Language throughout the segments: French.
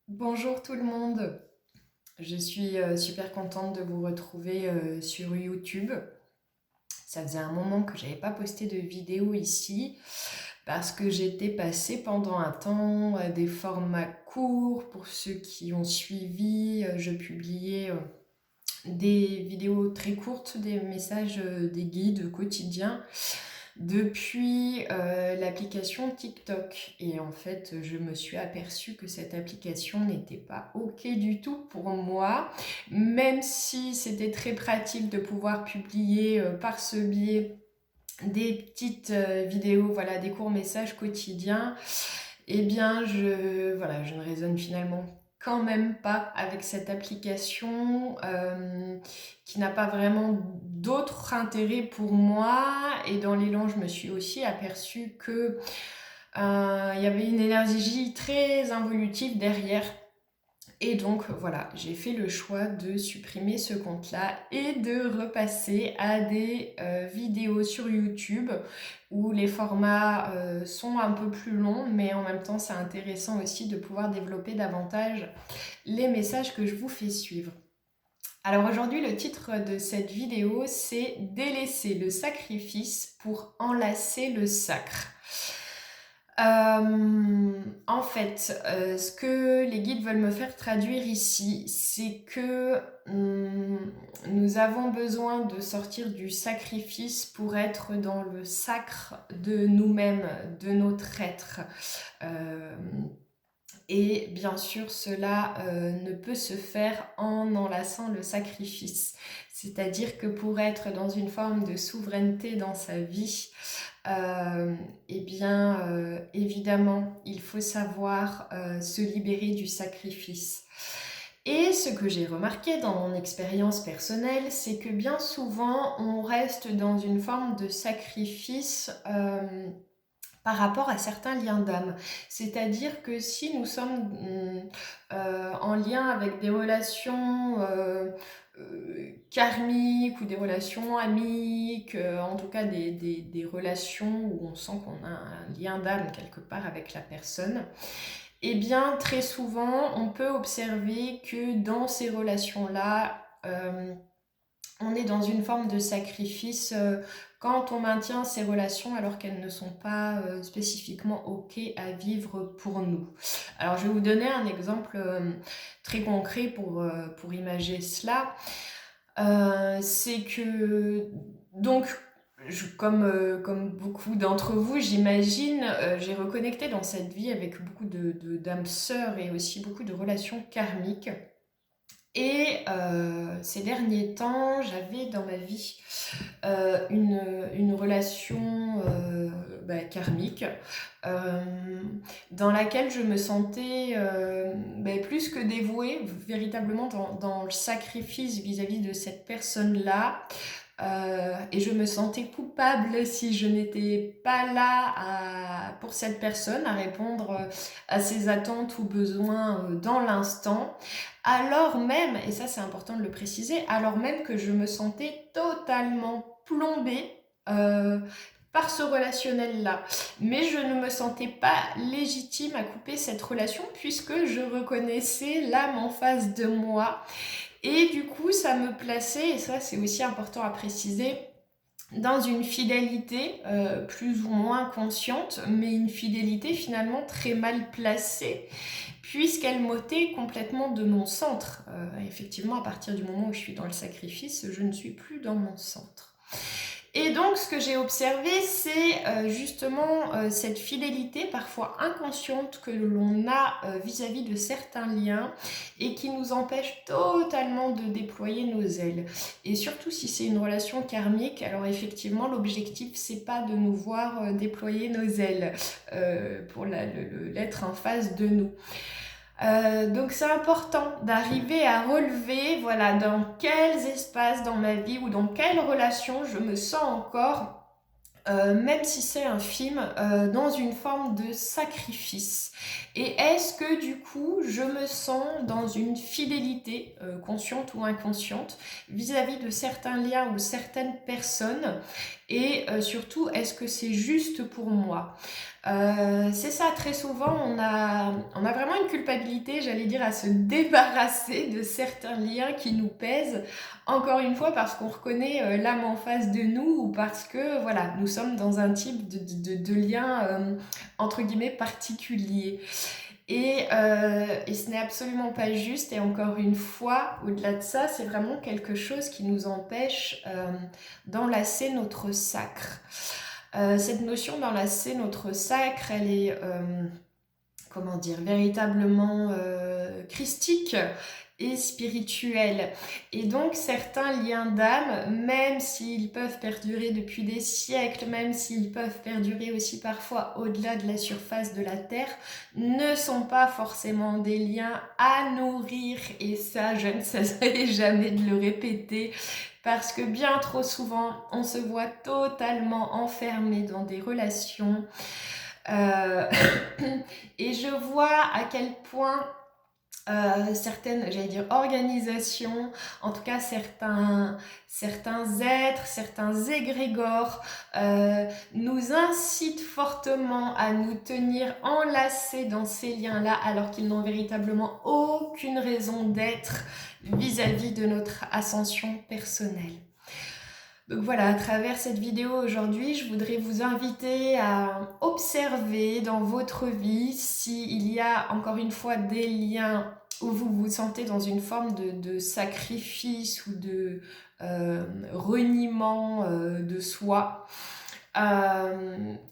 Bonjour tout le monde, je suis super contente de vous retrouver sur YouTube. Ça faisait un moment que j'avais pas posté de vidéo ici parce que j'étais passée pendant un temps à des formats courts. Pour ceux qui ont suivi, je publiais des vidéos très courtes, des messages, des guides quotidiens depuis l'application TikTok. Et en fait, je me suis aperçue que cette application n'était pas OK du tout pour moi, même si c'était très pratique de pouvoir publier par ce biais des petites vidéos, voilà, des courts messages quotidiens. Eh bien, je ne raisonne finalement quand même pas avec cette application qui n'a pas vraiment d'autre intérêt pour moi. Et dans l'élan, je me suis aussi aperçue que il y avait une énergie très involutive derrière. Et donc voilà, j'ai fait le choix de supprimer ce compte-là et de repasser à des vidéos sur YouTube où les formats sont un peu plus longs, mais en même temps c'est intéressant aussi de pouvoir développer davantage les messages que je vous fais suivre. Alors aujourd'hui, le titre de cette vidéo, c'est Délaisser le sacrifice pour enlacer le sacre. En fait, ce que les guides veulent me faire traduire ici, c'est que nous avons besoin de sortir du sacrifice pour être dans le sacre de nous-mêmes, de notre être. Euh, et bien sûr, cela ne peut se faire en enlaçant le sacrifice. C'est-à-dire que pour être dans une forme de souveraineté dans sa vie, évidemment, il faut savoir se libérer du sacrifice. Et ce que j'ai remarqué dans mon expérience personnelle, c'est que bien souvent, on reste dans une forme de sacrifice par rapport à certains liens d'âme. C'est-à-dire que si nous sommes en lien avec des relations karmiques ou des relations amiques, en tout cas des relations où on sent qu'on a un lien d'âme quelque part avec la personne, eh bien très souvent on peut observer que dans ces relations-là, on est dans une forme de sacrifice quand on maintient ces relations alors qu'elles ne sont pas spécifiquement OK à vivre pour nous. Alors je vais vous donner un exemple très concret pour imager cela. C'est que, donc, comme beaucoup d'entre vous, j'imagine, j'ai reconnecté dans cette vie avec beaucoup d'âmes sœurs et aussi beaucoup de relations karmiques. Et ces derniers temps, j'avais dans ma vie une relation karmique euh, dans laquelle je me sentais plus que dévouée, véritablement dans le sacrifice vis-à-vis de cette personne-là. Et je me sentais coupable si je n'étais pas là pour cette personne, à répondre à ses attentes ou besoins dans l'instant, alors même, et ça c'est important de le préciser, alors même que je me sentais totalement plombée par ce relationnel-là. Mais je ne me sentais pas légitime à couper cette relation puisque je reconnaissais l'âme en face de moi. Et du coup, ça me plaçait, et ça c'est aussi important à préciser, dans une fidélité plus ou moins consciente, mais une fidélité finalement très mal placée, puisqu'elle m'ôtait complètement de mon centre. Effectivement, à partir du moment où je suis dans le sacrifice, je ne suis plus dans mon centre. Et donc, ce que j'ai observé, c'est justement cette fidélité parfois inconsciente que l'on a vis-à-vis de certains liens et qui nous empêche totalement de déployer nos ailes. Et surtout si c'est une relation karmique, alors effectivement, l'objectif, c'est pas de nous voir déployer nos ailes pour l'être en face de nous. Donc c'est important d'arriver à relever, voilà, dans quels espaces dans ma vie ou dans quelles relations je me sens encore, même si c'est infime, dans une forme de sacrifice. Et est-ce que du coup je me sens dans une fidélité, consciente ou inconsciente, vis-à-vis de certains liens ou certaines personnes et surtout, est-ce que c'est juste pour moi? C'est ça, très souvent, on a vraiment une culpabilité, j'allais dire, à se débarrasser de certains liens qui nous pèsent. Encore une fois, parce qu'on reconnaît l'âme en face de nous ou parce que, voilà, nous sommes dans un type de lien, entre guillemets, particulier. Et ce n'est absolument pas juste. Et encore une fois, au-delà de ça, c'est vraiment quelque chose qui nous empêche d'enlacer notre sacre. Cette notion d'enlacer notre sacre, elle est, comment dire, véritablement christique et spirituelle. Et donc certains liens d'âme, même s'ils peuvent perdurer depuis des siècles, même s'ils peuvent perdurer aussi parfois au-delà de la surface de la Terre, ne sont pas forcément des liens à nourrir. Et ça, je ne cesserai jamais de le répéter, parce que bien trop souvent, on se voit totalement enfermé dans des relations. Et je vois à quel point certaines, j'allais dire, organisations, en tout cas certains êtres, certains égrégores, nous incitent fortement à nous tenir enlacés dans ces liens-là, alors qu'ils n'ont véritablement aucune raison d'être vis-à-vis de notre ascension personnelle. Donc voilà, à travers cette vidéo aujourd'hui, je voudrais vous inviter à observer dans votre vie s'il y a encore une fois des liens où vous vous sentez dans une forme de sacrifice ou de reniement de soi.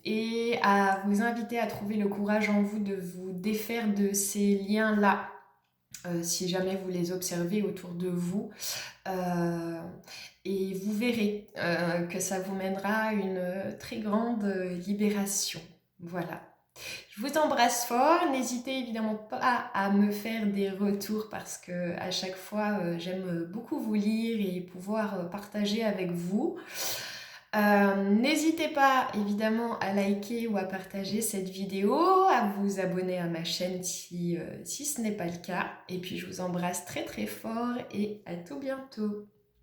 Et à vous inviter à trouver le courage en vous de vous défaire de ces liens-là, si jamais vous les observez autour de vous. Et vous verrez que ça vous mènera à une très grande libération. Voilà. Je vous embrasse fort. N'hésitez évidemment pas à me faire des retours parce que à chaque fois, j'aime beaucoup vous lire et pouvoir partager avec vous. N'hésitez pas évidemment à liker ou à partager cette vidéo, à vous abonner à ma chaîne si ce n'est pas le cas. Et puis je vous embrasse très très fort et à tout bientôt.